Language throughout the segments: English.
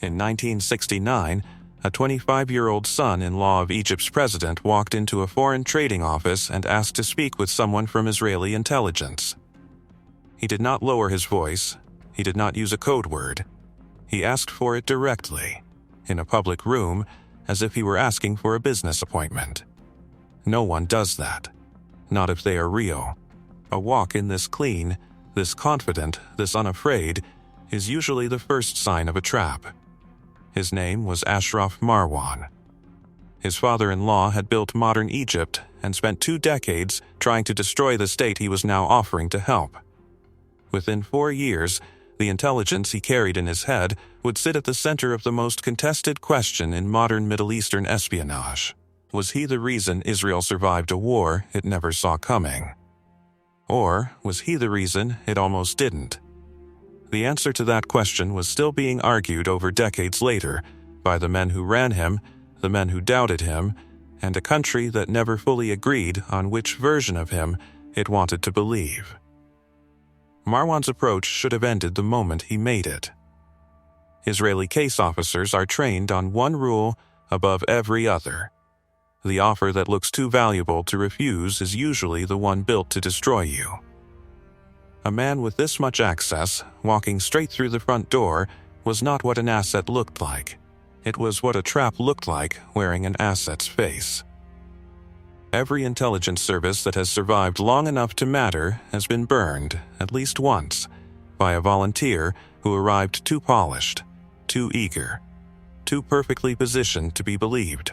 In 1969, a 25-year-old son-in-law of Egypt's president walked into a foreign trading office and asked to speak with someone from Israeli intelligence. He did not lower his voice. He did not use a code word. He asked for it directly, in a public room, as if he were asking for a business appointment. No one does that. Not if they are real. A walk-in this clean, this confident, this unafraid, is usually the first sign of a trap. His name was Ashraf Marwan. His father-in-law had built modern Egypt and spent 2 decades trying to destroy the state he was now offering to help. Within 4 years, the intelligence he carried in his head would sit at the center of the most contested question in modern Middle Eastern espionage. Was he the reason Israel survived a war it never saw coming? Or was he the reason it almost didn't? The answer to that question was still being argued over decades later by the men who ran him, the men who doubted him, and a country that never fully agreed on which version of him it wanted to believe. Marwan's approach should have ended the moment he made it. Israeli case officers are trained on one rule above every other. The offer that looks too valuable to refuse is usually the one built to destroy you. A man with this much access, walking straight through the front door, was not what an asset looked like. It was what a trap looked like wearing an asset's face. Every intelligence service that has survived long enough to matter has been burned, at least once, by a volunteer who arrived too polished, too eager, too perfectly positioned to be believed.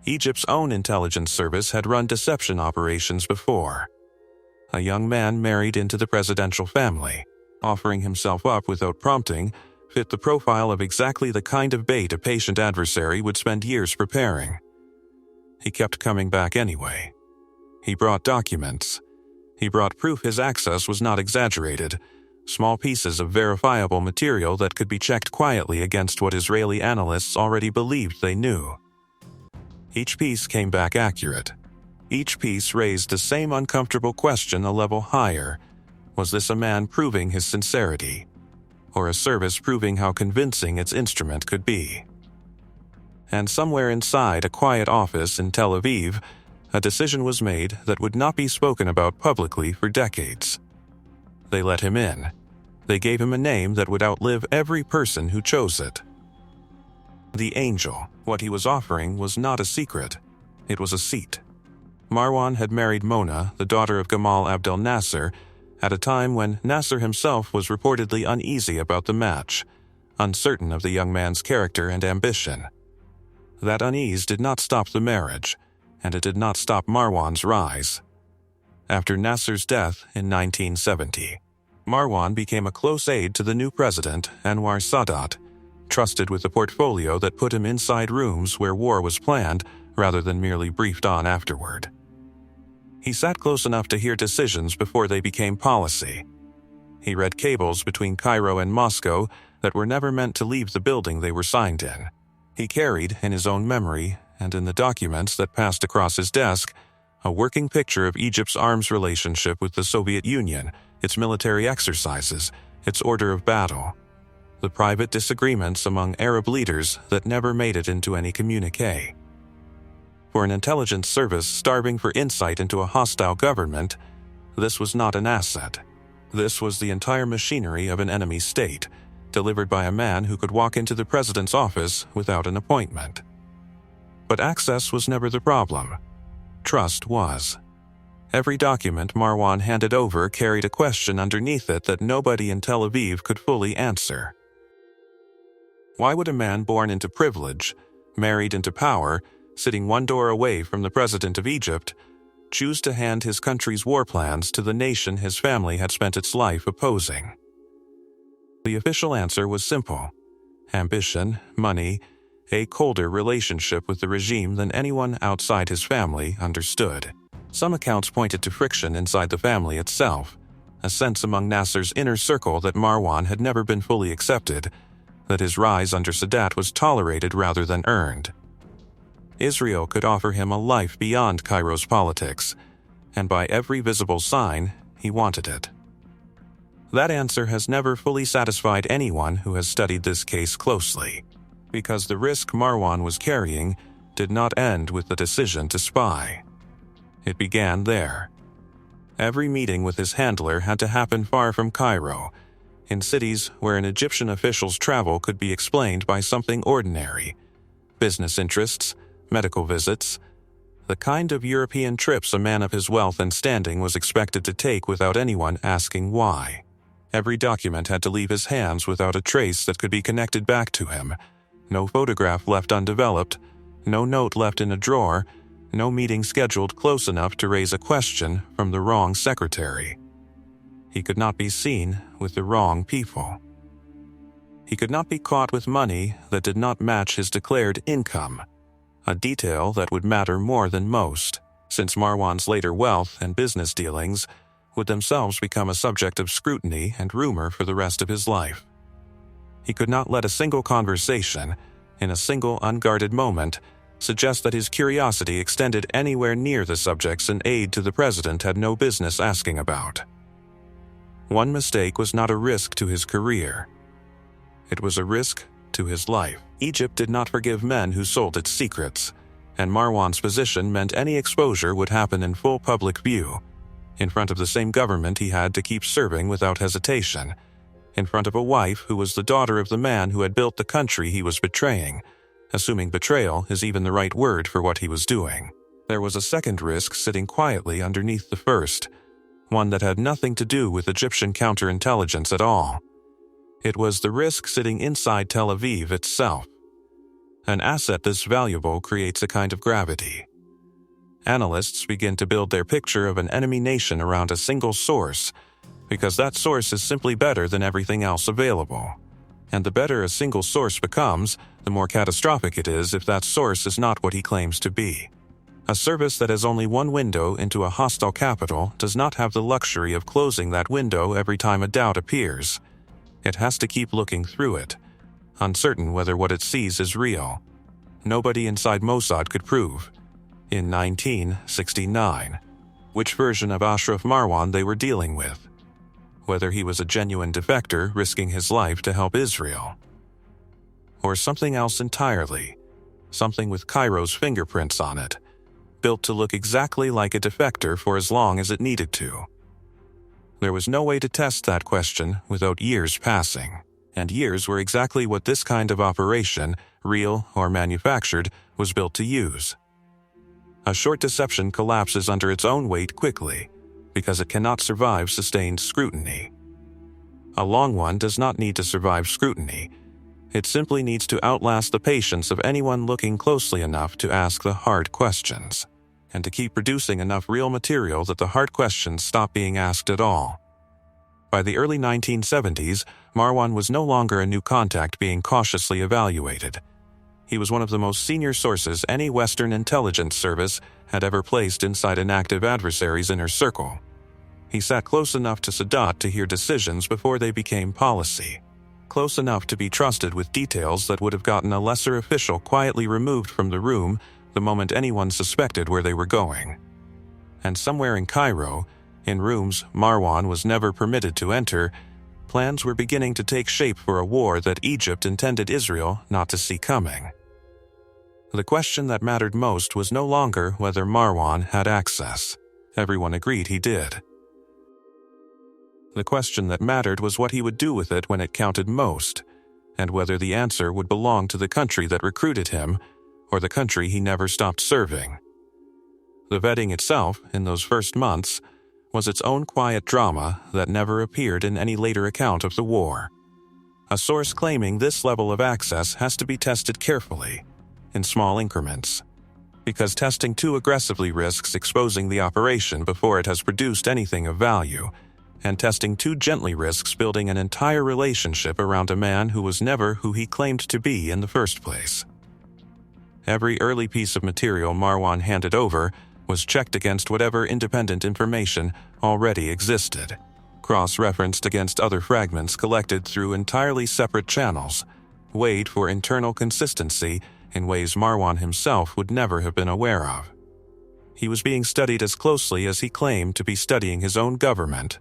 Egypt's own intelligence service had run deception operations before. A young man married into the presidential family, offering himself up without prompting, fit the profile of exactly the kind of bait a patient adversary would spend years preparing. He kept coming back anyway. He brought documents. He brought proof his access was not exaggerated, small pieces of verifiable material that could be checked quietly against what Israeli analysts already believed they knew. Each piece came back accurate. Each piece raised the same uncomfortable question a level higher. Was this a man proving his sincerity? Or a service proving how convincing its instrument could be? And somewhere inside a quiet office in Tel Aviv, a decision was made that would not be spoken about publicly for decades. They let him in. They gave him a name that would outlive every person who chose it. The Angel. What he was offering was not a secret. It was a seat. Marwan had married Mona, the daughter of Gamal Abdel Nasser, at a time when Nasser himself was reportedly uneasy about the match, uncertain of the young man's character and ambition. That unease did not stop the marriage, and it did not stop Marwan's rise. After Nasser's death in 1970, Marwan became a close aide to the new president, Anwar Sadat, trusted with a portfolio that put him inside rooms where war was planned rather than merely briefed on afterward. He sat close enough to hear decisions before they became policy. He read cables between Cairo and Moscow that were never meant to leave the building they were signed in. He carried, in his own memory and in the documents that passed across his desk, a working picture of Egypt's arms relationship with the Soviet Union, its military exercises, its order of battle, the private disagreements among Arab leaders that never made it into any communique. For an intelligence service starving for insight into a hostile government, this was not an asset. This was the entire machinery of an enemy state, delivered by a man who could walk into the president's office without an appointment. But access was never the problem. Trust was. Every document Marwan handed over carried a question underneath it that nobody in Tel Aviv could fully answer. Why would a man born into privilege, married into power, sitting one door away from the president of Egypt, choose to hand his country's war plans to the nation his family had spent its life opposing? The official answer was simple: ambition, money, a colder relationship with the regime than anyone outside his family understood. Some accounts pointed to friction inside the family itself, a sense among Nasser's inner circle that Marwan had never been fully accepted, that his rise under Sadat was tolerated rather than earned. Israel could offer him a life beyond Cairo's politics, and by every visible sign, he wanted it. That answer has never fully satisfied anyone who has studied this case closely, because the risk Marwan was carrying did not end with the decision to spy. It began there. Every meeting with his handler had to happen far from Cairo, in cities where an Egyptian official's travel could be explained by something ordinary: business interests, medical visits, the kind of European trips a man of his wealth and standing was expected to take without anyone asking why. Every document had to leave his hands without a trace that could be connected back to him. No photograph left undeveloped, no note left in a drawer, no meeting scheduled close enough to raise a question from the wrong secretary. He could not be seen with the wrong people. He could not be caught with money that did not match his declared income, a detail that would matter more than most, since Marwan's later wealth and business dealings would themselves become a subject of scrutiny and rumor for the rest of his life. He could not let a single conversation, in a single unguarded moment, suggest that his curiosity extended anywhere near the subjects an aide to the president had no business asking about. One mistake was not a risk to his career. It was a risk to his life. Egypt did not forgive men who sold its secrets, and Marwan's position meant any exposure would happen in full public view, in front of the same government he had to keep serving without hesitation, in front of a wife who was the daughter of the man who had built the country he was betraying, assuming betrayal is even the right word for what he was doing. There was a second risk sitting quietly underneath the first, one that had nothing to do with Egyptian counterintelligence at all. It was the risk sitting inside Tel Aviv itself. An asset this valuable creates a kind of gravity. Analysts begin to build their picture of an enemy nation around a single source, because that source is simply better than everything else available. And the better a single source becomes, the more catastrophic it is if that source is not what he claims to be. A service that has only one window into a hostile capital does not have the luxury of closing that window every time a doubt appears. It has to keep looking through it, uncertain whether what it sees is real. Nobody inside Mossad could prove, in 1969, which version of Ashraf Marwan they were dealing with, whether he was a genuine defector risking his life to help Israel, or something else entirely, something with Cairo's fingerprints on it, built to look exactly like a defector for as long as it needed to. There was no way to test that question without years passing, and years were exactly what this kind of operation, real or manufactured, was built to use. A short deception collapses under its own weight quickly, because it cannot survive sustained scrutiny. A long one does not need to survive scrutiny. It simply needs to outlast the patience of anyone looking closely enough to ask the hard questions, and to keep producing enough real material that the hard questions stop being asked at all. By the early 1970s, Marwan was no longer a new contact being cautiously evaluated. He was one of the most senior sources any Western intelligence service had ever placed inside an active adversary's inner circle. He sat close enough to Sadat to hear decisions before they became policy, close enough to be trusted with details that would have gotten a lesser official quietly removed from the room the moment anyone suspected where they were going. And somewhere in Cairo, in rooms Marwan was never permitted to enter, plans were beginning to take shape for a war that Egypt intended Israel not to see coming. The question that mattered most was no longer whether Marwan had access. Everyone agreed he did. The question that mattered was what he would do with it when it counted most, and whether the answer would belong to the country that recruited him or the country he never stopped serving. The vetting itself, in those first months, was its own quiet drama that never appeared in any later account of the war. A source claiming this level of access has to be tested carefully, in small increments, because testing too aggressively risks exposing the operation before it has produced anything of value, and testing too gently risks building an entire relationship around a man who was never who he claimed to be in the first place. Every early piece of material Marwan handed over was checked against whatever independent information already existed, cross-referenced against other fragments collected through entirely separate channels, weighed for internal consistency in ways Marwan himself would never have been aware of. He was being studied as closely as he claimed to be studying his own government,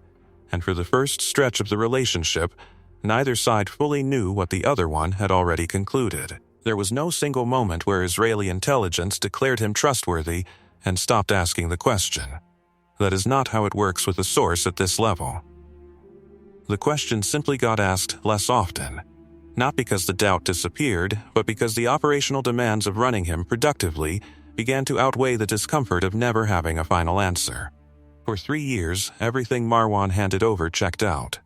and for the first stretch of the relationship, neither side fully knew what the other one had already concluded. There was no single moment where Israeli intelligence declared him trustworthy and stopped asking the question. That is not how it works with a source at this level. The question simply got asked less often, not because the doubt disappeared, but because the operational demands of running him productively began to outweigh the discomfort of never having a final answer. For 3 years, everything Marwan handed over checked out.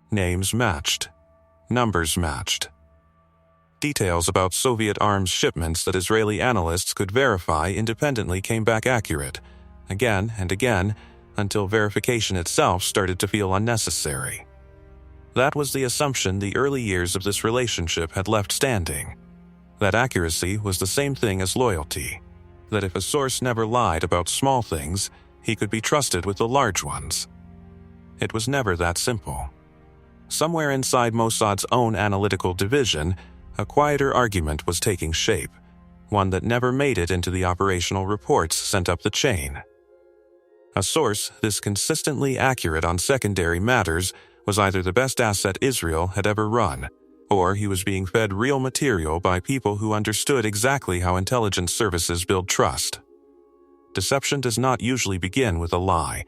Names matched. Numbers matched. Details about Soviet arms shipments that Israeli analysts could verify independently came back accurate, again and again, until verification itself started to feel unnecessary. That was the assumption the early years of this relationship had left standing. That accuracy was the same thing as loyalty. That if a source never lied about small things, he could be trusted with the large ones. It was never that simple. Somewhere inside Mossad's own analytical division, a quieter argument was taking shape, one that never made it into the operational reports sent up the chain. A source this consistently accurate on secondary matters was either the best asset Israel had ever run, or he was being fed real material by people who understood exactly how intelligence services build trust. Deception does not usually begin with a lie.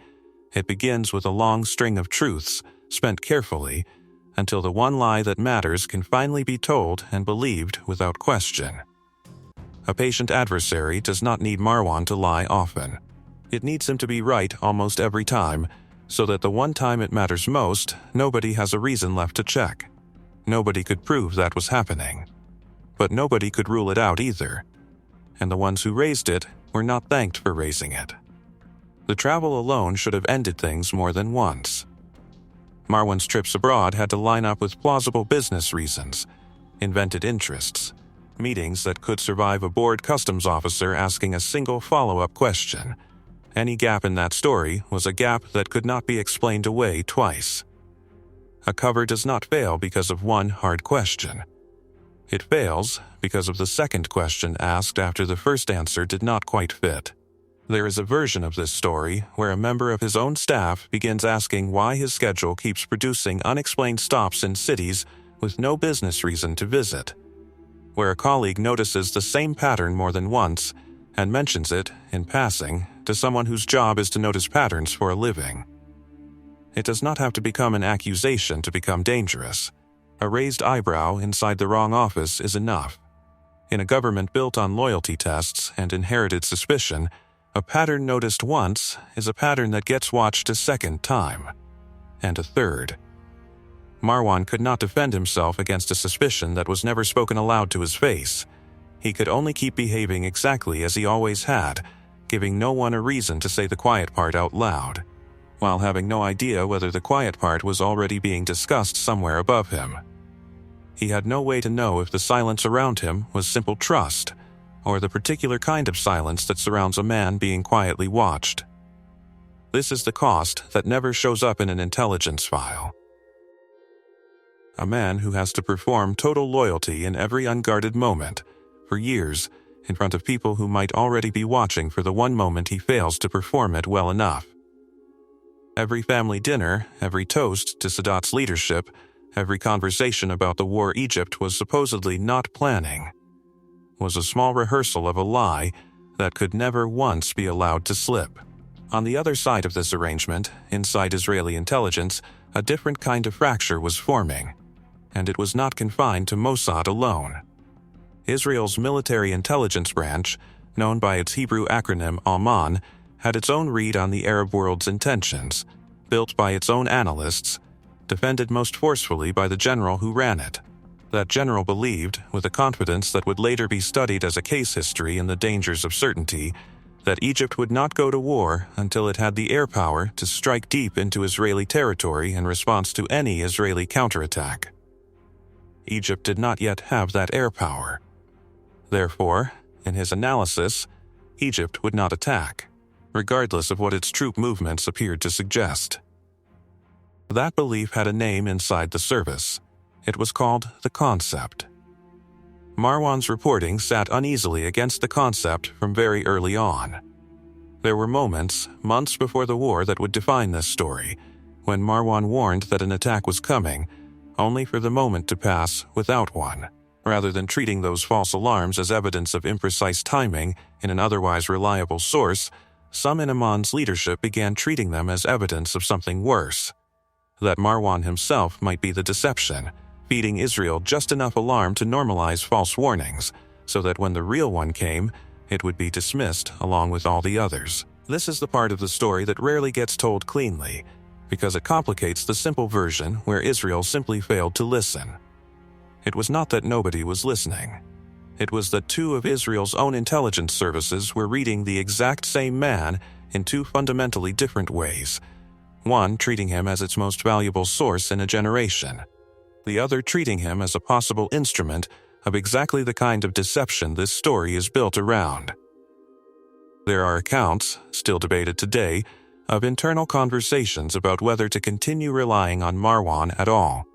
It begins with a long string of truths, spent carefully, until the one lie that matters can finally be told and believed without question. A patient adversary does not need Marwan to lie often. It needs him to be right almost every time, so that the one time it matters most, nobody has a reason left to check. Nobody could prove that was happening. But nobody could rule it out either. And the ones who raised it were not thanked for raising it. The travel alone should have ended things more than once. Marwan's trips abroad had to line up with plausible business reasons, invented interests, meetings that could survive a bored customs officer asking a single follow-up question. Any gap in that story was a gap that could not be explained away twice. A cover does not fail because of one hard question. It fails because of the second question asked after the first answer did not quite fit. There is a version of this story where a member of his own staff begins asking why his schedule keeps producing unexplained stops in cities with no business reason to visit, where a colleague notices the same pattern more than once and mentions it, in passing, to someone whose job is to notice patterns for a living. It does not have to become an accusation to become dangerous. A raised eyebrow inside the wrong office is enough. In a government built on loyalty tests and inherited suspicion, a pattern noticed once is a pattern that gets watched a second time, and a third. Marwan could not defend himself against a suspicion that was never spoken aloud to his face. He could only keep behaving exactly as he always had, giving no one a reason to say the quiet part out loud, while having no idea whether the quiet part was already being discussed somewhere above him. He had no way to know if the silence around him was simple trust, or the particular kind of silence that surrounds a man being quietly watched. This is the cost that never shows up in an intelligence file. A man who has to perform total loyalty in every unguarded moment, for years, in front of people who might already be watching for the one moment he fails to perform it well enough. Every family dinner, every toast to Sadat's leadership, every conversation about the war Egypt was supposedly not planning, was a small rehearsal of a lie that could never once be allowed to slip. On the other side of this arrangement, inside Israeli intelligence, a different kind of fracture was forming, and it was not confined to Mossad alone. Israel's military intelligence branch, known by its Hebrew acronym Aman, had its own read on the Arab world's intentions, built by its own analysts, defended most forcefully by the general who ran it. That general believed, with a confidence that would later be studied as a case history in the dangers of certainty, that Egypt would not go to war until it had the air power to strike deep into Israeli territory in response to any Israeli counterattack. Egypt did not yet have that air power. Therefore, in his analysis, Egypt would not attack, regardless of what its troop movements appeared to suggest. That belief had a name inside the service. It was called the concept. Marwan's reporting sat uneasily against the concept from very early on. There were moments, months before the war, that would define this story, when Marwan warned that an attack was coming, only for the moment to pass without one. Rather than treating those false alarms as evidence of imprecise timing in an otherwise reliable source, some in Aman's leadership began treating them as evidence of something worse. That Marwan himself might be the deception, feeding Israel just enough alarm to normalize false warnings, so that when the real one came, it would be dismissed along with all the others. This is the part of the story that rarely gets told cleanly, because it complicates the simple version where Israel simply failed to listen. It was not that nobody was listening. It was that two of Israel's own intelligence services were reading the exact same man in two fundamentally different ways, one treating him as its most valuable source in a generation, the other treating him as a possible instrument of exactly the kind of deception this story is built around. There are accounts, still debated today, of internal conversations about whether to continue relying on Marwan at all,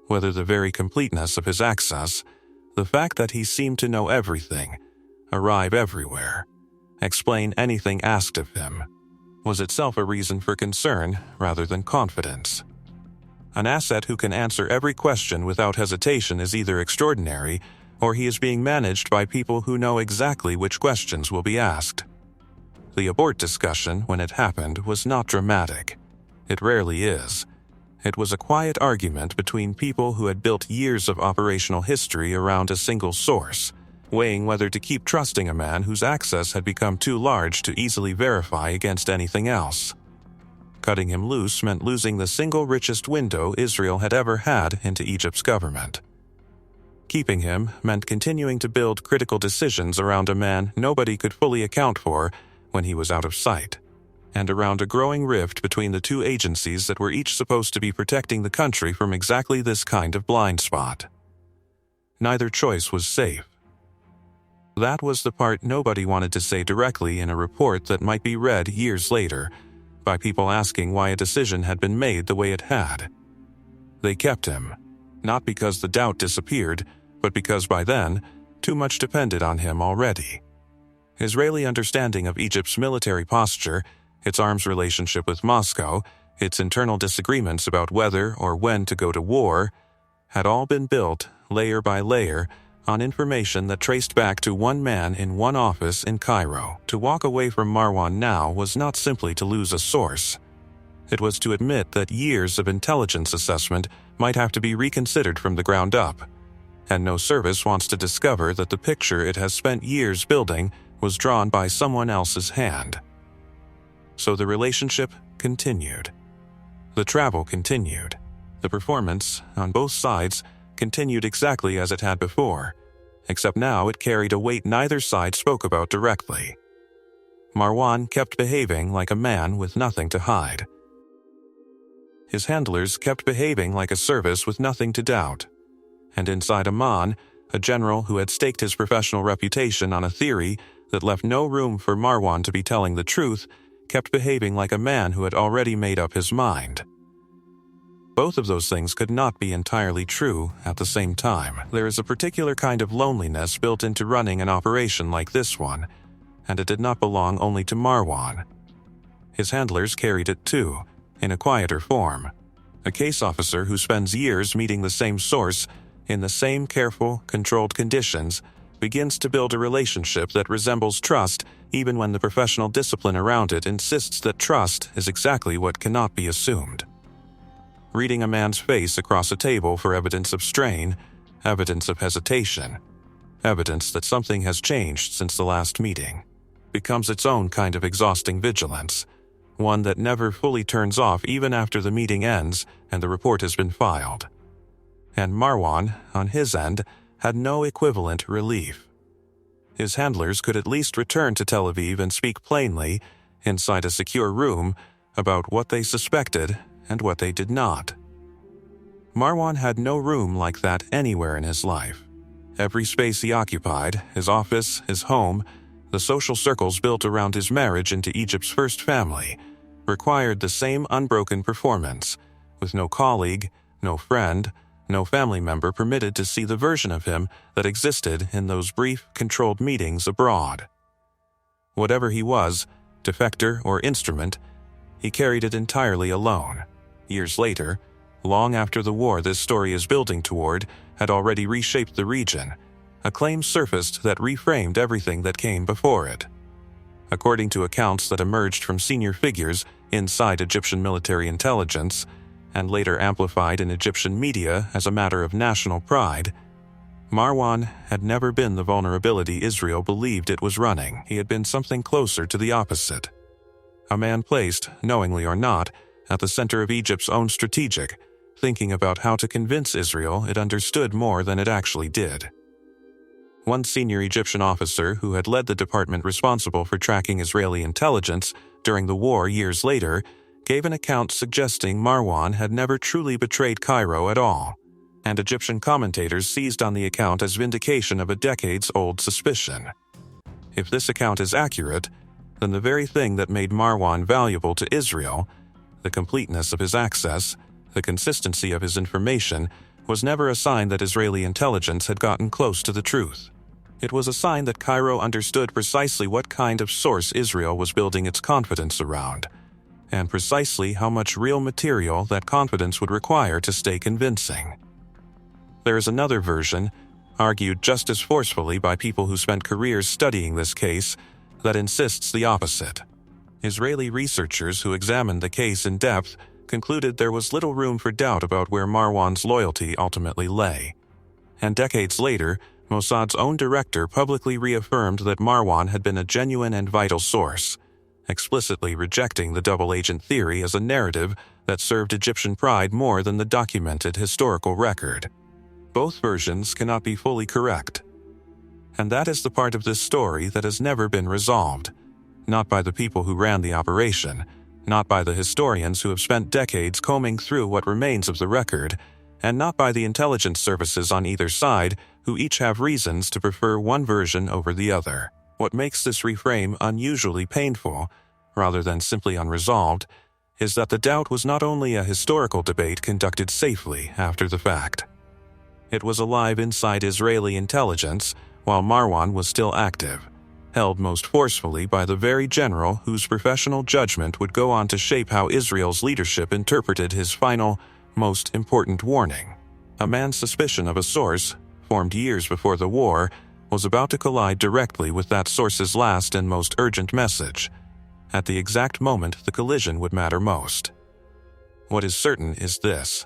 whether the very completeness of his access, the fact that he seemed to know everything, arrive everywhere, explain anything asked of him, was itself a reason for concern rather than confidence. An asset who can answer every question without hesitation is either extraordinary, or he is being managed by people who know exactly which questions will be asked. The abort discussion, when it happened, was not dramatic. It rarely is. It was a quiet argument between people who had built years of operational history around a single source, weighing whether to keep trusting a man whose access had become too large to easily verify against anything else. Cutting him loose meant losing the single richest window Israel had ever had into Egypt's government. Keeping him meant continuing to build critical decisions around a man nobody could fully account for when he was out of sight, and around a growing rift between the two agencies that were each supposed to be protecting the country from exactly this kind of blind spot. Neither choice was safe. That was the part nobody wanted to say directly in a report that might be read years later by people asking why a decision had been made the way it had. They kept him, not because the doubt disappeared, but because by then, too much depended on him already. Israeli understanding of Egypt's military posture, its arms relationship with Moscow, its internal disagreements about whether or when to go to war, had all been built, layer by layer, on information that traced back to one man in one office in Cairo. To walk away from Marwan now was not simply to lose a source. It was to admit that years of intelligence assessment might have to be reconsidered from the ground up, and no service wants to discover that the picture it has spent years building was drawn by someone else's hand. So the relationship continued. The travel continued. The performance, on both sides, continued exactly as it had before, except now it carried a weight neither side spoke about directly. Marwan kept behaving like a man with nothing to hide. His handlers kept behaving like a service with nothing to doubt. And inside Aman, a general who had staked his professional reputation on a theory that left no room for Marwan to be telling the truth, kept behaving like a man who had already made up his mind. Both of those things could not be entirely true at the same time. There is a particular kind of loneliness built into running an operation like this one, and it did not belong only to Marwan. His handlers carried it too, in a quieter form. A case officer who spends years meeting the same source in the same careful, controlled conditions begins to build a relationship that resembles trust even when the professional discipline around it insists that trust is exactly what cannot be assumed. Reading a man's face across a table for evidence of strain, evidence of hesitation, evidence that something has changed since the last meeting, becomes its own kind of exhausting vigilance, one that never fully turns off even after the meeting ends and the report has been filed. And Marwan, on his end, had no equivalent relief. His handlers could at least return to Tel Aviv and speak plainly, inside a secure room, about what they suspected and what they did not. Marwan had no room like that anywhere in his life. Every space he occupied, his office, his home, the social circles built around his marriage into Egypt's first family, required the same unbroken performance, with no colleague, no friend, no family member permitted to see the version of him that existed in those brief, controlled meetings abroad. Whatever he was, defector or instrument, he carried it entirely alone. Years later, long after the war this story is building toward had already reshaped the region, a claim surfaced that reframed everything that came before it. According to accounts that emerged from senior figures inside Egyptian military intelligence, and later amplified in Egyptian media as a matter of national pride, Marwan had never been the vulnerability Israel believed it was running. He had been something closer to the opposite. A man placed, knowingly or not, at the center of Egypt's own strategic, thinking about how to convince Israel it understood more than it actually did. One senior Egyptian officer who had led the department responsible for tracking Israeli intelligence during the war years later gave an account suggesting Marwan had never truly betrayed Cairo at all, and Egyptian commentators seized on the account as vindication of a decades-old suspicion. If this account is accurate, then the very thing that made Marwan valuable to Israel, the completeness of his access, the consistency of his information, was never a sign that Israeli intelligence had gotten close to the truth. It was a sign that Cairo understood precisely what kind of source Israel was building its confidence around, and precisely how much real material that confidence would require to stay convincing. There is another version, argued just as forcefully by people who spent careers studying this case, that insists the opposite. Israeli researchers who examined the case in depth concluded there was little room for doubt about where Marwan's loyalty ultimately lay. And decades later, Mossad's own director publicly reaffirmed that Marwan had been a genuine and vital source, explicitly rejecting the double agent theory as a narrative that served Egyptian pride more than the documented historical record. Both versions cannot be fully correct. And that is the part of this story that has never been resolved, not by the people who ran the operation, not by the historians who have spent decades combing through what remains of the record, and not by the intelligence services on either side who each have reasons to prefer one version over the other. What makes this reframe unusually painful, rather than simply unresolved, is that the doubt was not only a historical debate conducted safely after the fact. It was alive inside Israeli intelligence while Marwan was still active, held most forcefully by the very general whose professional judgment would go on to shape how Israel's leadership interpreted his final, most important warning. A man's suspicion of a source, formed years before the war, was about to collide directly with that source's last and most urgent message, at the exact moment the collision would matter most. What is certain is this.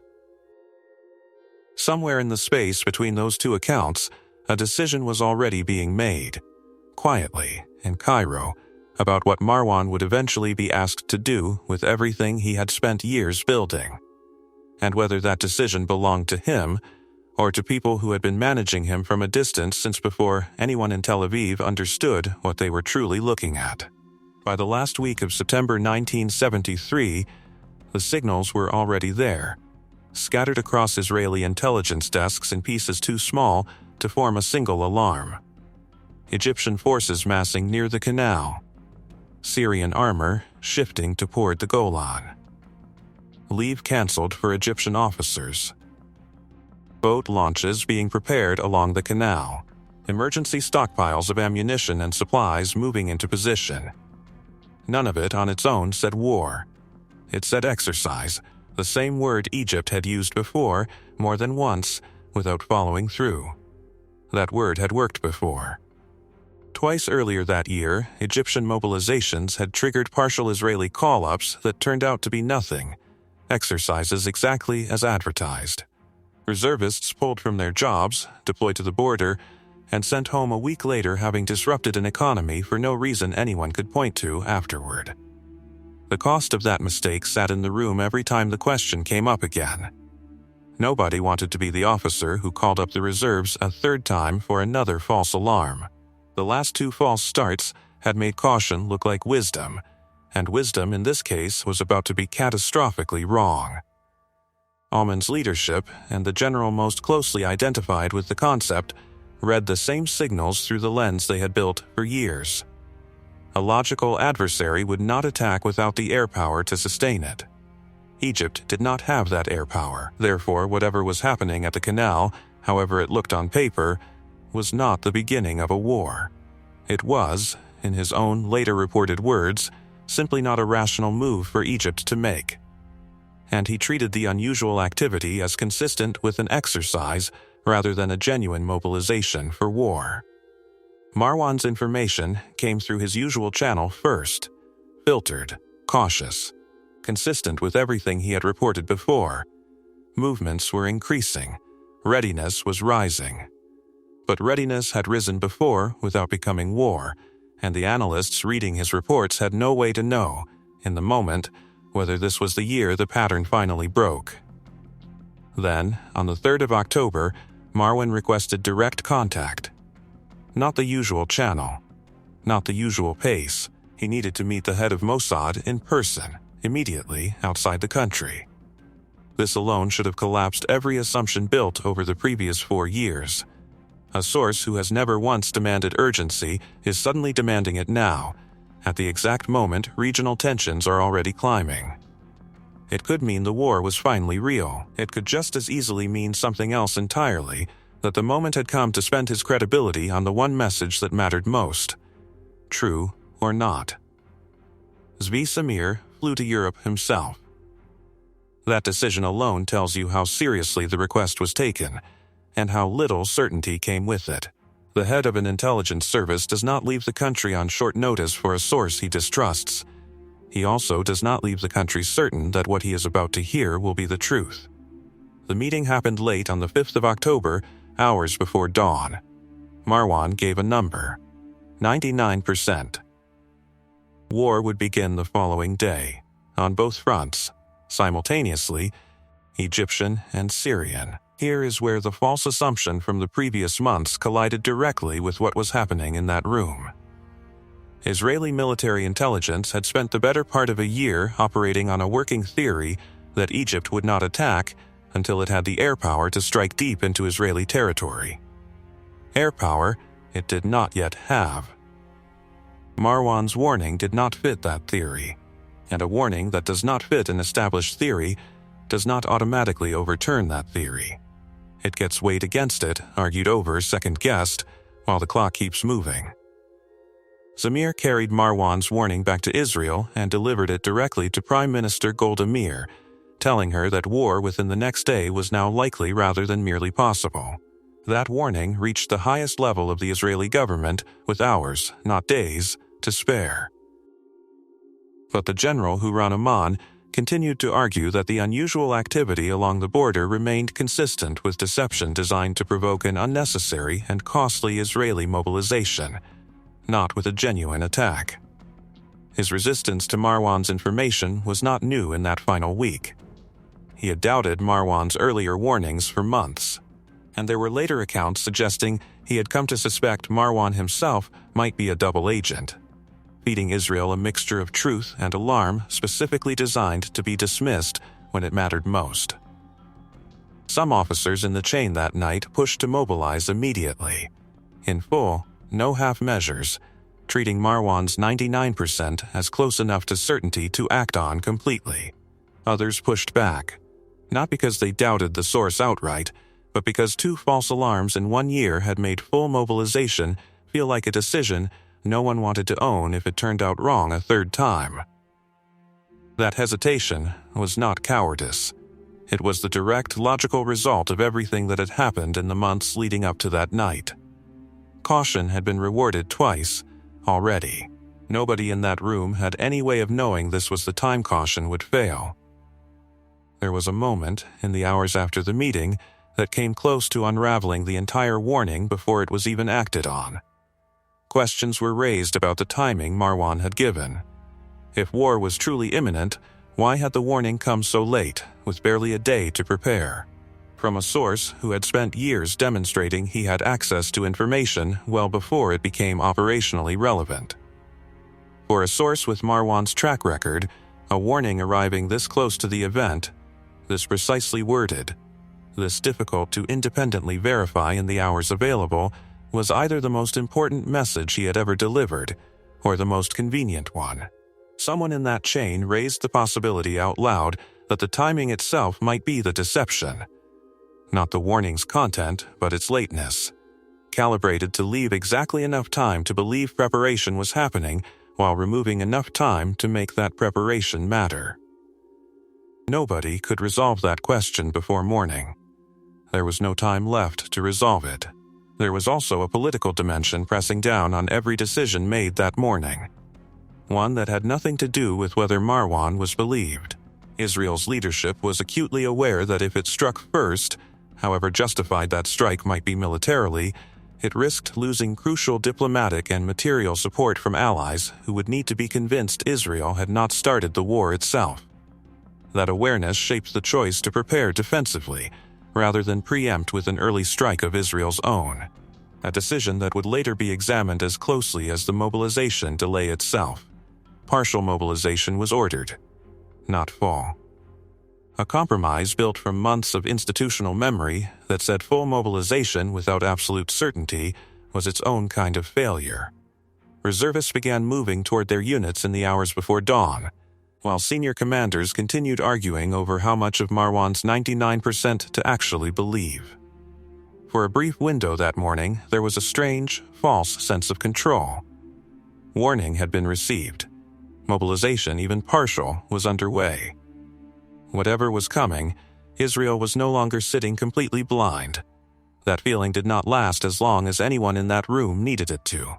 Somewhere in the space between those two accounts, a decision was already being made, quietly, in Cairo, about what Marwan would eventually be asked to do with everything he had spent years building, and whether that decision belonged to him or to people who had been managing him from a distance since before anyone in Tel Aviv understood what they were truly looking at. By the last week of September 1973, the signals were already there, scattered across Israeli intelligence desks in pieces too small to form a single alarm. Egyptian forces massing near the canal. Syrian armor shifting toward the Golan. Leave cancelled for Egyptian officers. Boat launches being prepared along the canal. Emergency stockpiles of ammunition and supplies moving into position. None of it on its own said war. It said exercise, the same word Egypt had used before, more than once, without following through. That word had worked before. Twice earlier that year, Egyptian mobilizations had triggered partial Israeli call-ups that turned out to be nothing, exercises exactly as advertised. Reservists pulled from their jobs, deployed to the border, and sent home a week later having disrupted an economy for no reason anyone could point to afterward. The cost of that mistake sat in the room every time the question came up again. Nobody wanted to be the officer who called up the reserves a third time for another false alarm. The last two false starts had made caution look like wisdom, and wisdom in this case was about to be catastrophically wrong. Almond's leadership, and the general most closely identified with the concept, read the same signals through the lens they had built for years. A logical adversary would not attack without the air power to sustain it. Egypt did not have that air power, therefore whatever was happening at the canal, however it looked on paper, was not the beginning of a war. It was, in his own later reported words, simply not a rational move for Egypt to make. and he treated the unusual activity as consistent with an exercise rather than a genuine mobilization for war. Marwan's information came through his usual channel first, filtered, cautious, consistent with everything he had reported before. Movements were increasing, readiness was rising. But readiness had risen before without becoming war, and the analysts reading his reports had no way to know, in the moment, whether this was the year the pattern finally broke. Then, on the 3rd of October, Marwan requested direct contact. Not the usual channel, not the usual pace. He needed to meet the head of Mossad in person, immediately outside the country. This alone should have collapsed every assumption built over the previous 4 years. A source who has never once demanded urgency is suddenly demanding it now. At the exact moment, regional tensions are already climbing. It could mean the war was finally real. It could just as easily mean something else entirely, that the moment had come to spend his credibility on the one message that mattered most. True or not. Zvi Samir flew to Europe himself. That decision alone tells you how seriously the request was taken, and how little certainty came with it. The head of an intelligence service does not leave the country on short notice for a source he distrusts. He also does not leave the country certain that what he is about to hear will be the truth. The meeting happened late on the 5th of October, hours before dawn. Marwan gave a number: 99%. War would begin the following day, on both fronts, simultaneously, Egyptian and Syrian. Here is where the false assumption from the previous months collided directly with what was happening in that room. Israeli military intelligence had spent the better part of a year operating on a working theory that Egypt would not attack until it had the air power to strike deep into Israeli territory. Air power it did not yet have. Marwan's warning did not fit that theory, and a warning that does not fit an established theory does not automatically overturn that theory. It gets weighed against it, argued over, second-guessed, while the clock keeps moving. Samir carried Marwan's warning back to Israel and delivered it directly to Prime Minister Golda Meir, telling her that war within the next day was now likely rather than merely possible. That warning reached the highest level of the Israeli government with hours, not days, to spare. But the general who ran Amman continued to argue that the unusual activity along the border remained consistent with deception designed to provoke an unnecessary and costly Israeli mobilization, not with a genuine attack. His resistance to Marwan's information was not new in that final week. He had doubted Marwan's earlier warnings for months, and there were later accounts suggesting he had come to suspect Marwan himself might be a double agent, feeding Israel a mixture of truth and alarm specifically designed to be dismissed when it mattered most. Some officers in the chain that night pushed to mobilize immediately. In full, no half measures, treating Marwan's 99% as close enough to certainty to act on completely. Others pushed back, not because they doubted the source outright, but because 2 false alarms in 1 year had made full mobilization feel like a decision no one wanted to own if it turned out wrong a 3rd time. That hesitation was not cowardice. It was the direct, logical result of everything that had happened in the months leading up to that night. Caution had been rewarded twice already. Nobody in that room had any way of knowing this was the time caution would fail. There was a moment, in the hours after the meeting, that came close to unraveling the entire warning before it was even acted on. Questions were raised about the timing Marwan had given. If war was truly imminent, why had the warning come so late, with barely a day to prepare? From a source who had spent years demonstrating he had access to information well before it became operationally relevant. For a source with Marwan's track record, a warning arriving this close to the event, this precisely worded, this difficult to independently verify in the hours available, was either the most important message he had ever delivered, or the most convenient one. Someone in that chain raised the possibility out loud that the timing itself might be the deception. Not the warning's content, but its lateness. Calibrated to leave exactly enough time to believe preparation was happening, while removing enough time to make that preparation matter. Nobody could resolve that question before morning. There was no time left to resolve it. There was also a political dimension pressing down on every decision made that morning. One that had nothing to do with whether Marwan was believed. Israel's leadership was acutely aware that if it struck first, however justified that strike might be militarily, it risked losing crucial diplomatic and material support from allies who would need to be convinced Israel had not started the war itself. That awareness shaped the choice to prepare defensively, rather than preempt with an early strike of Israel's own, a decision that would later be examined as closely as the mobilization delay itself. Partial mobilization was ordered, not full. A compromise built from months of institutional memory that said full mobilization without absolute certainty was its own kind of failure. Reservists began moving toward their units in the hours before dawn, while senior commanders continued arguing over how much of Marwan's 99% to actually believe. For a brief window that morning, there was a strange, false sense of control. Warning had been received. Mobilization, even partial, was underway. Whatever was coming, Israel was no longer sitting completely blind. That feeling did not last as long as anyone in that room needed it to.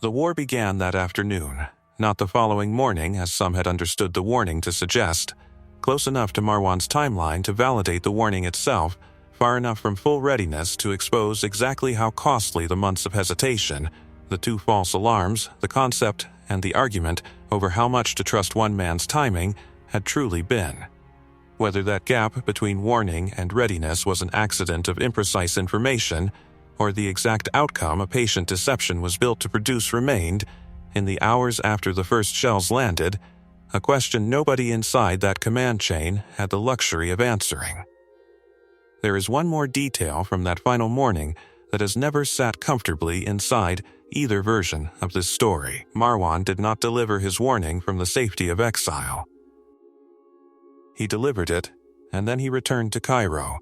The war began that afternoon, not the following morning as some had understood the warning to suggest, close enough to Marwan's timeline to validate the warning itself, far enough from full readiness to expose exactly how costly the months of hesitation, the two false alarms, the concept, and the argument over how much to trust one man's timing had truly been. Whether that gap between warning and readiness was an accident of imprecise information, or the exact outcome a patient deception was built to produce remained, in the hours after the first shells landed, a question nobody inside that command chain had the luxury of answering. There is one more detail from that final morning that has never sat comfortably inside either version of this story. Marwan did not deliver his warning from the safety of exile. He delivered it, and then he returned to Cairo,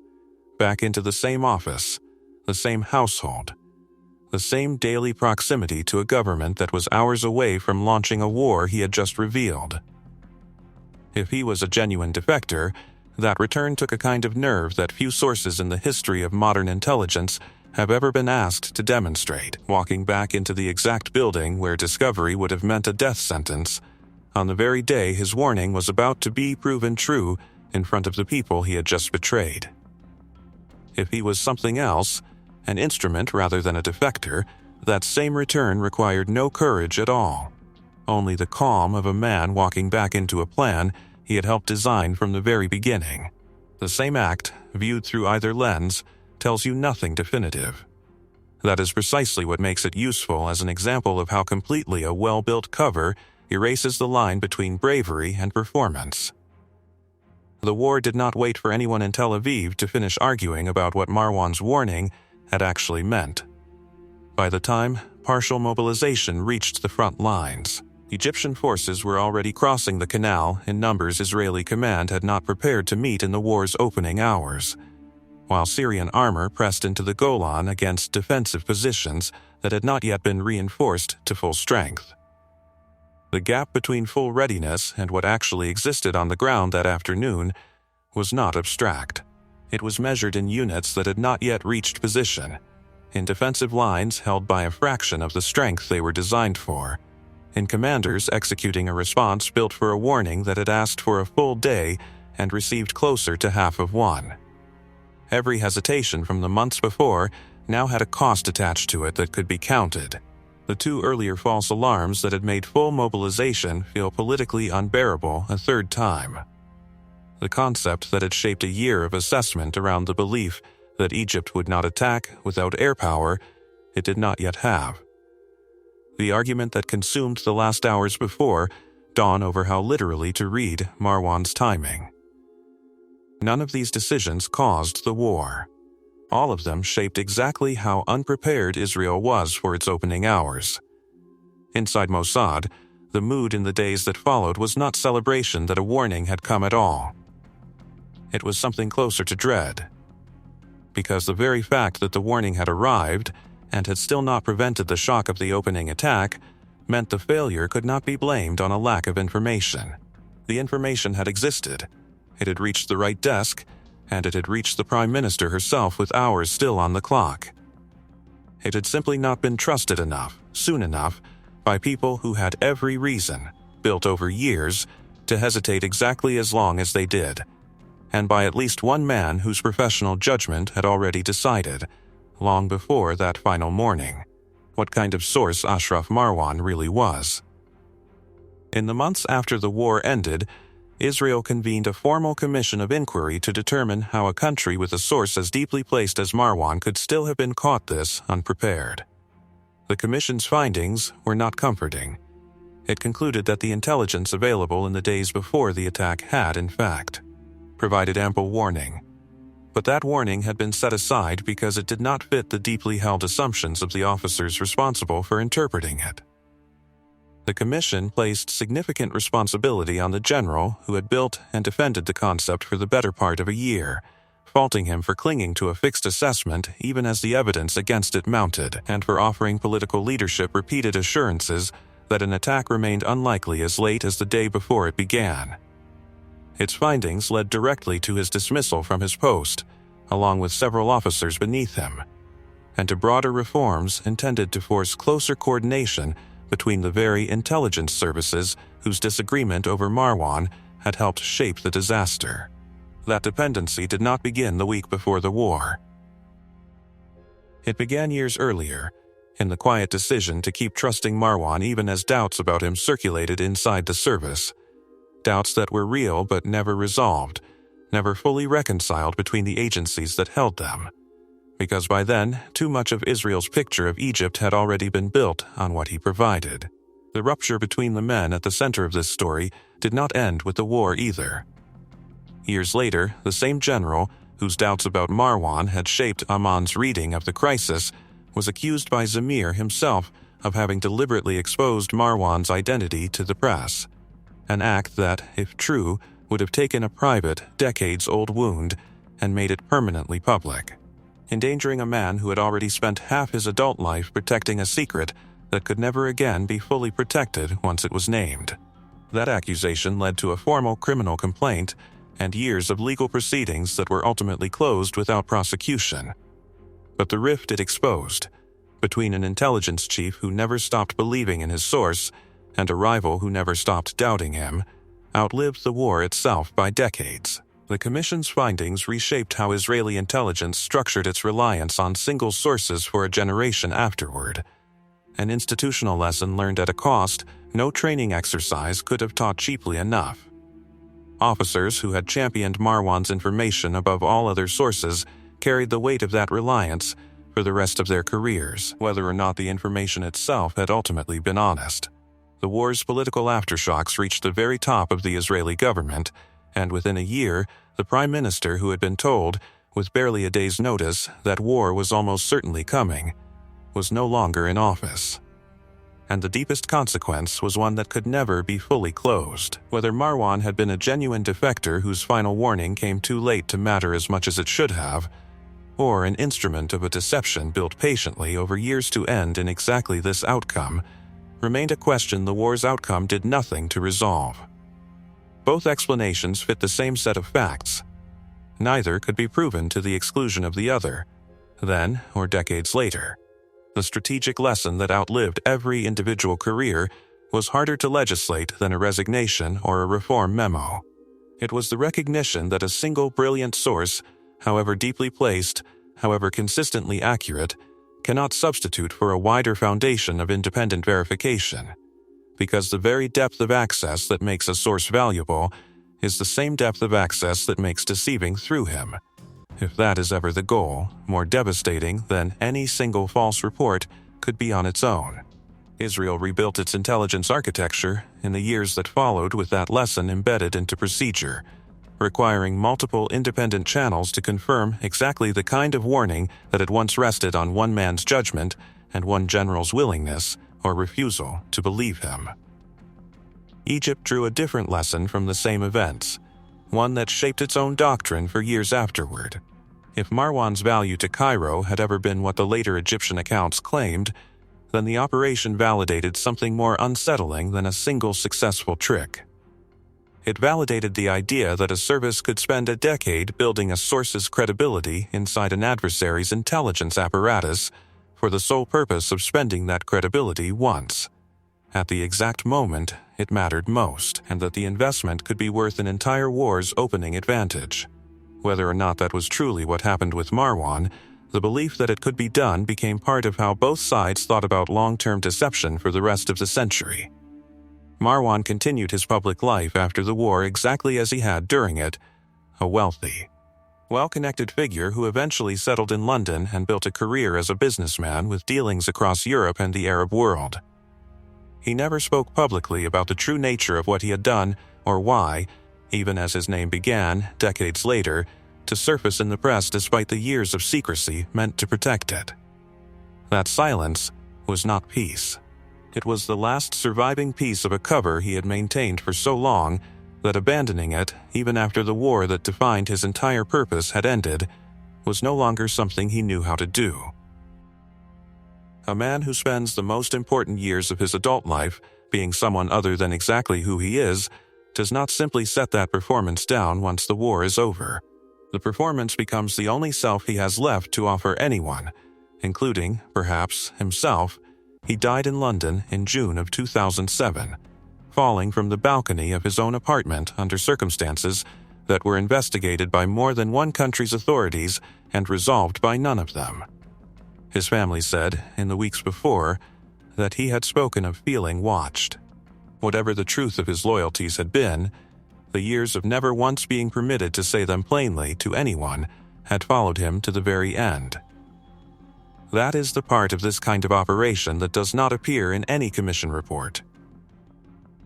back into the same office, the same household, the same daily proximity to a government that was hours away from launching a war he had just revealed. If he was a genuine defector, that return took a kind of nerve that few sources in the history of modern intelligence have ever been asked to demonstrate. Walking back into the exact building where discovery would have meant a death sentence, on the very day his warning was about to be proven true in front of the people he had just betrayed. If he was something else, an instrument rather than a defector, that same return required no courage at all, only the calm of a man walking back into a plan he had helped design from the very beginning. The same act, viewed through either lens, tells you nothing definitive. That is precisely what makes it useful as an example of how completely a well-built cover erases the line between bravery and performance. The war did not wait for anyone in Tel Aviv to finish arguing about what Marwan's warning had actually meant. By the time partial mobilization reached the front lines, Egyptian forces were already crossing the canal in numbers Israeli command had not prepared to meet in the war's opening hours, while Syrian armor pressed into the Golan against defensive positions that had not yet been reinforced to full strength. The gap between full readiness and what actually existed on the ground that afternoon was not abstract. It was measured in units that had not yet reached position, in defensive lines held by a fraction of the strength they were designed for, in commanders executing a response built for a warning that had asked for a full day and received closer to half of one. Every hesitation from the months before now had a cost attached to it that could be counted. The two earlier false alarms that had made full mobilization feel politically unbearable a third time. The concept that had shaped a year of assessment around the belief that Egypt would not attack without air power, it did not yet have. The argument that consumed the last hours before dawned over how literally to read Marwan's timing. None of these decisions caused the war. All of them shaped exactly how unprepared Israel was for its opening hours. Inside Mossad, the mood in the days that followed was not celebration that a warning had come at all. It was something closer to dread. Because the very fact that the warning had arrived and had still not prevented the shock of the opening attack meant the failure could not be blamed on a lack of information. The information had existed. It had reached the right desk, and it had reached the Prime Minister herself with hours still on the clock. It had simply not been trusted enough, soon enough, by people who had every reason, built over years, to hesitate exactly as long as they did, and by at least one man whose professional judgment had already decided, long before that final morning, what kind of source Ashraf Marwan really was. In the months after the war ended, Israel convened a formal commission of inquiry to determine how a country with a source as deeply placed as Marwan could still have been caught this unprepared. The commission's findings were not comforting. It concluded that the intelligence available in the days before the attack had, in fact, provided ample warning. But that warning had been set aside because it did not fit the deeply held assumptions of the officers responsible for interpreting it. The commission placed significant responsibility on the general who had built and defended the concept for the better part of a year, faulting him for clinging to a fixed assessment even as the evidence against it mounted, and for offering political leadership repeated assurances that an attack remained unlikely as late as the day before it began. Its findings led directly to his dismissal from his post, along with several officers beneath him, and to broader reforms intended to force closer coordination between the very intelligence services whose disagreement over Marwan had helped shape the disaster. That dependency did not begin the week before the war. It began years earlier, in the quiet decision to keep trusting Marwan even as doubts about him circulated inside the service. Doubts that were real but never resolved, never fully reconciled between the agencies that held them. Because by then, too much of Israel's picture of Egypt had already been built on what he provided. The rupture between the men at the center of this story did not end with the war either. Years later, the same general, whose doubts about Marwan had shaped Amman's reading of the crisis, was accused by Zamir himself of having deliberately exposed Marwan's identity to the press, an act that, if true, would have taken a private, decades-old wound and made it permanently public, endangering a man who had already spent half his adult life protecting a secret that could never again be fully protected once it was named. That accusation led to a formal criminal complaint and years of legal proceedings that were ultimately closed without prosecution. But the rift it exposed, between an intelligence chief who never stopped believing in his source and a rival who never stopped doubting him, outlived the war itself by decades. The Commission's findings reshaped how Israeli intelligence structured its reliance on single sources for a generation afterward. An institutional lesson learned at a cost no training exercise could have taught cheaply enough. Officers who had championed Marwan's information above all other sources carried the weight of that reliance for the rest of their careers, whether or not the information itself had ultimately been honest. The war's political aftershocks reached the very top of the Israeli government, and within a year, the Prime Minister who had been told, with barely a day's notice, that war was almost certainly coming, was no longer in office. And the deepest consequence was one that could never be fully closed. Whether Marwan had been a genuine defector whose final warning came too late to matter as much as it should have, or an instrument of a deception built patiently over years to end in exactly this outcome, remained a question the war's outcome did nothing to resolve. Both explanations fit the same set of facts. Neither could be proven to the exclusion of the other, then or decades later. The strategic lesson that outlived every individual career was harder to legislate than a resignation or a reform memo. It was the recognition that a single brilliant source, however deeply placed, however consistently accurate, cannot substitute for a wider foundation of independent verification, because the very depth of access that makes a source valuable is the same depth of access that makes deceiving through him, if that is ever the goal, more devastating than any single false report could be on its own. Israel rebuilt its intelligence architecture in the years that followed with that lesson embedded into procedure, requiring multiple independent channels to confirm exactly the kind of warning that had once rested on one man's judgment and one general's willingness or refusal to believe him. Egypt drew a different lesson from the same events, one that shaped its own doctrine for years afterward. If Marwan's value to Cairo had ever been what the later Egyptian accounts claimed, then the operation validated something more unsettling than a single successful trick. It validated the idea that a service could spend a decade building a source's credibility inside an adversary's intelligence apparatus for the sole purpose of spending that credibility once, at the exact moment it mattered most, and that the investment could be worth an entire war's opening advantage. Whether or not that was truly what happened with Marwan, the belief that it could be done became part of how both sides thought about long-term deception for the rest of the century. Marwan continued his public life after the war exactly as he had during it, a wealthy, well-connected figure who eventually settled in London and built a career as a businessman with dealings across Europe and the Arab world. He never spoke publicly about the true nature of what he had done or why, even as his name began, decades later, to surface in the press despite the years of secrecy meant to protect it. That silence was not peace. It was the last surviving piece of a cover he had maintained for so long that abandoning it, even after the war that defined his entire purpose had ended, was no longer something he knew how to do. A man who spends the most important years of his adult life being someone other than exactly who he is does not simply set that performance down once the war is over. The performance becomes the only self he has left to offer anyone, including, perhaps, himself. He died in London in June of 2007, falling from the balcony of his own apartment under circumstances that were investigated by more than one country's authorities and resolved by none of them. His family said, in the weeks before, that he had spoken of feeling watched. Whatever the truth of his loyalties had been, the years of never once being permitted to say them plainly to anyone had followed him to the very end. That is the part of this kind of operation that does not appear in any commission report.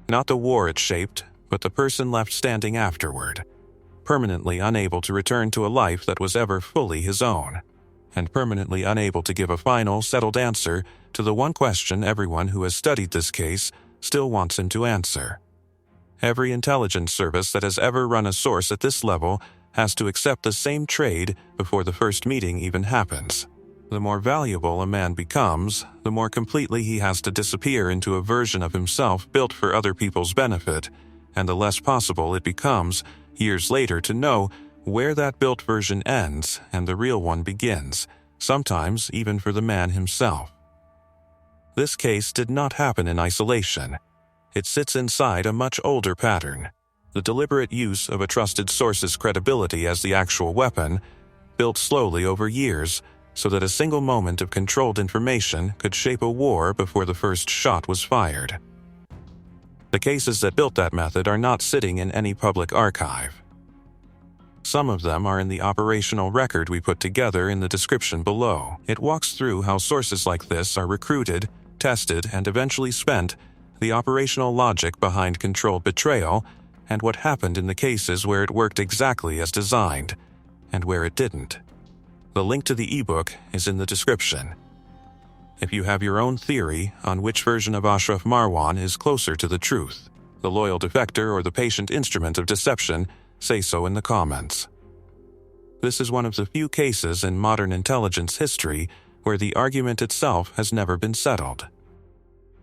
Not the war it shaped, but the person left standing afterward, permanently unable to return to a life that was ever fully his own, and permanently unable to give a final, settled answer to the one question everyone who has studied this case still wants him to answer. Every intelligence service that has ever run a source at this level has to accept the same trade before the first meeting even happens. The more valuable a man becomes, the more completely he has to disappear into a version of himself built for other people's benefit, and the less possible it becomes, years later, to know where that built version ends and the real one begins, sometimes even for the man himself. This case did not happen in isolation. It sits inside a much older pattern, the deliberate use of a trusted source's credibility as the actual weapon, built slowly over years, so that a single moment of controlled information could shape a war before the first shot was fired. The cases that built that method are not sitting in any public archive. Some of them are in the operational record we put together in the description below. It walks through how sources like this are recruited, tested, and eventually spent, the operational logic behind controlled betrayal, and what happened in the cases where it worked exactly as designed, and where it didn't. The link to the ebook is in the description. If you have your own theory on which version of Ashraf Marwan is closer to the truth, the loyal defector or the patient instrument of deception, say so in the comments. This is one of the few cases in modern intelligence history where the argument itself has never been settled.